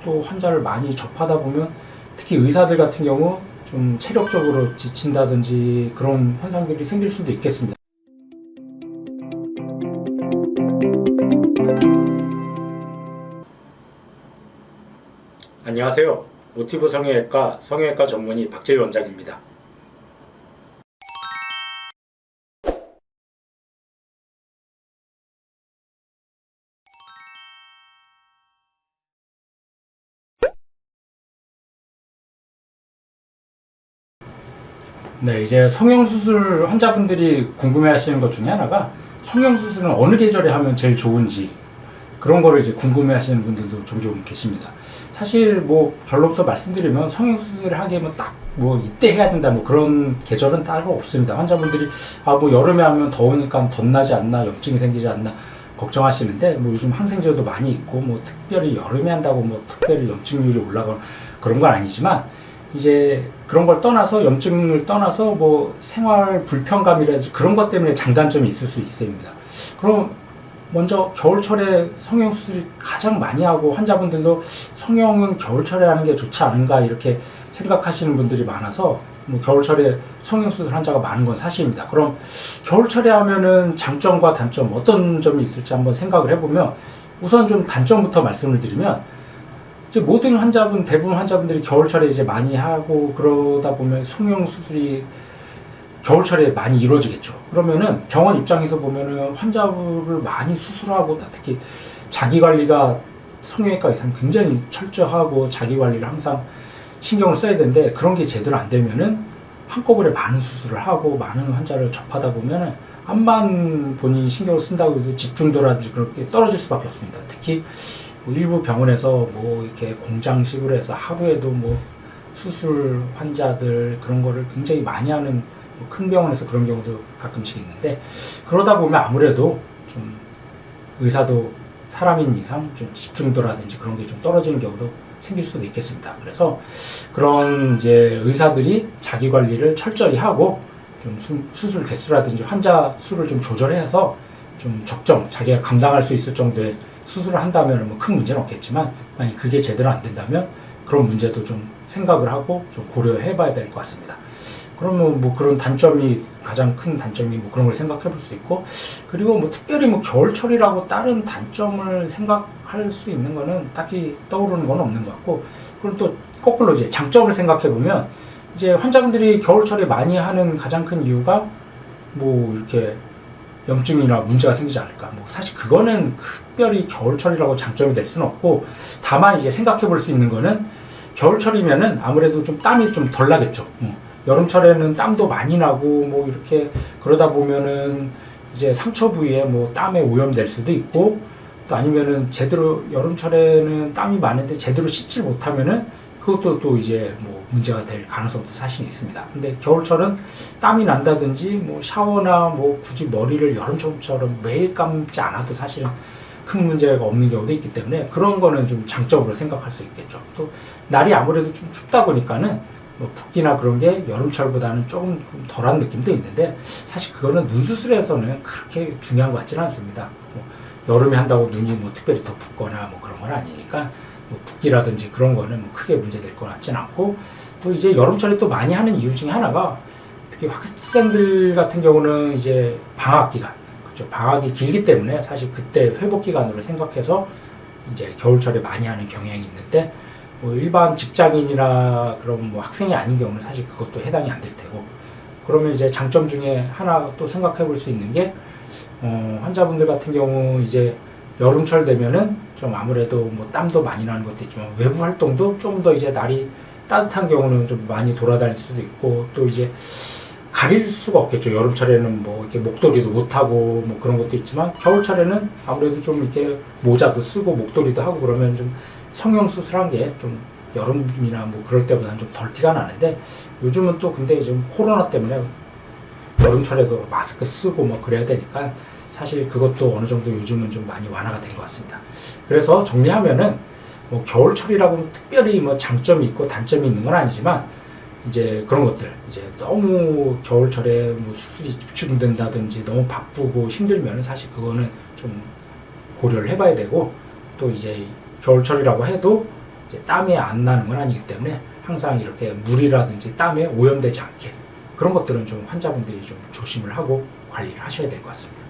또 환자를 많이 접하다 보면 특히 의사들 같은 경우 좀 체력적으로 지친다든지 그런 현상들이 생길 수도 있겠습니다. 안녕하세요. 모티브 성형외과 성형외과 전문의 박재희 원장입니다. 네, 이제 성형수술 환자분들이 궁금해하시는 것 중에 하나가 성형수술은 어느 계절에 하면 제일 좋은지 그런 거를 이제 궁금해하시는 분들도 종종 계십니다. 사실 뭐 결론부터 말씀드리면 성형수술을 하게 딱 뭐 이때 해야 된다 뭐 그런 계절은 따로 없습니다. 환자분들이 뭐 여름에 하면 더우니까 덧나지 않나 염증이 생기지 않나 걱정하시는데 뭐 요즘 항생제도 많이 있고 뭐 특별히 여름에 한다고 뭐 특별히 염증률이 올라가는 그런 건 아니지만 이제 그런 걸 떠나서 염증을 떠나서 뭐 생활 불편감이라든지 그런 것 때문에 장단점이 있을 수 있습니다. 그럼 먼저 겨울철에 성형수술이 가장 많이 하고 환자분들도 성형은 겨울철에 하는 게 좋지 않은가 이렇게 생각하시는 분들이 많아서 뭐 겨울철에 성형수술 환자가 많은 건 사실입니다. 그럼 겨울철에 하면은 장점과 단점 어떤 점이 있을지 한번 생각을 해보면 우선 좀 단점부터 말씀을 드리면 이제 모든 대부분 환자분들이 겨울철에 이제 많이 하고 그러다 보면 성형수술이 겨울철에 많이 이루어지겠죠. 그러면은 병원 입장에서 보면은 환자를 많이 수술하고 특히 자기관리가 성형외과 의사는 굉장히 철저하고 자기관리를 항상 신경을 써야 되는데 그런 게 제대로 안 되면은 한꺼번에 많은 수술을 하고 많은 환자를 접하다 보면은 암만 본인이 신경을 쓴다고 해도 집중도라든지 그렇게 떨어질 수밖에 없습니다. 특히 뭐 일부 병원에서 뭐 이렇게 공장식으로 해서 하루에도 뭐 수술 환자들 그런 거를 굉장히 많이 하는 큰 병원에서 그런 경우도 가끔씩 있는데 그러다 보면 아무래도 좀 의사도 사람인 이상 좀 집중도라든지 그런 게 좀 떨어지는 경우도 생길 수도 있겠습니다. 그래서 그런 이제 의사들이 자기 관리를 철저히 하고 좀 수술 개수라든지 환자 수를 좀 조절해서 좀 적정 자기가 감당할 수 있을 정도의 수술을 한다면 뭐 큰 문제는 없겠지만 만약 그게 제대로 안 된다면 그런 문제도 좀 생각을 하고 좀 고려해 봐야 될 것 같습니다. 그러면 뭐 그런 단점이 가장 큰 단점이 뭐 그런 걸 생각해 볼 수 있고 그리고 뭐 특별히 뭐 겨울철이라고 다른 단점을 생각할 수 있는 거는 딱히 떠오르는 건 없는 것 같고 그리고 또 거꾸로 이제 장점을 생각해 보면 이제 환자분들이 겨울철에 많이 하는 가장 큰 이유가 뭐 이렇게 염증이나 문제가 생기지 않을까. 뭐 사실 그거는 특별히 겨울철이라고 장점이 될 수는 없고 다만 이제 생각해 볼 수 있는 거는 겨울철이면은 아무래도 좀 땀이 좀 덜 나겠죠. 여름철에는 땀도 많이 나고 뭐 이렇게 그러다 보면은 이제 상처 부위에 뭐 땀에 오염될 수도 있고 또 아니면은 제대로 여름철에는 땀이 많은데 제대로 씻질 못하면은 그것도 또 이제 뭐 문제가 될 가능성도 사실 있습니다. 근데 겨울철은 땀이 난다든지 뭐 샤워나 뭐 굳이 머리를 여름철처럼 매일 감지 않아도 사실은 큰 문제가 없는 경우도 있기 때문에 그런 거는 좀 장점으로 생각할 수 있겠죠. 또 날이 아무래도 좀 춥다 보니까는 뭐 붓기나 그런 게 여름철보다는 조금 덜한 느낌도 있는데 사실 그거는 눈 수술에서는 그렇게 중요한 것 같지는 않습니다. 뭐 여름에 한다고 눈이 뭐 특별히 더 붓거나 뭐 그런 건 아니니까 뭐 붓기라든지 그런 거는 뭐 크게 문제될 것 같지는 않고 또 이제 여름철에 또 많이 하는 이유 중에 하나가 특히 학생들 같은 경우는 이제 방학 기간 그렇죠. 방학이 길기 때문에 사실 그때 회복 기간으로 생각해서 이제 겨울철에 많이 하는 경향이 있는데 뭐 일반 직장인이나 그런 뭐 학생이 아닌 경우는 사실 그것도 해당이 안 될 테고 그러면 이제 장점 중에 하나 또 생각해 볼 수 있는 게 환자분들 같은 경우 이제 여름철 되면은 좀 아무래도 뭐 땀도 많이 나는 것도 있지만 외부 활동도 좀 더 이제 날이 따뜻한 경우는 좀 많이 돌아다닐 수도 있고 또 이제 가릴 수가 없겠죠. 여름철에는 뭐 이렇게 목도리도 못하고 뭐 그런 것도 있지만 겨울철에는 아무래도 좀 이렇게 모자도 쓰고 목도리도 하고 그러면 좀 성형수술한 게 좀 여름이나 뭐 그럴 때보다는 좀 덜 티가 나는데 요즘은 또 근데 좀 코로나 때문에 여름철에도 마스크 쓰고 뭐 그래야 되니까 사실 그것도 어느 정도 요즘은 좀 많이 완화가 된 것 같습니다. 그래서 정리하면은 뭐 겨울철이라고 특별히 뭐 장점이 있고 단점이 있는 건 아니지만 이제 그런 것들 이제 너무 겨울철에 뭐 수술이 집중된다든지 너무 바쁘고 힘들면 사실 그거는 좀 고려를 해봐야 되고 또 이제 겨울철이라고 해도 이제 땀이 안 나는 건 아니기 때문에 항상 이렇게 물이라든지 땀에 오염되지 않게 그런 것들은 좀 환자분들이 좀 조심을 하고 관리를 하셔야 될 것 같습니다.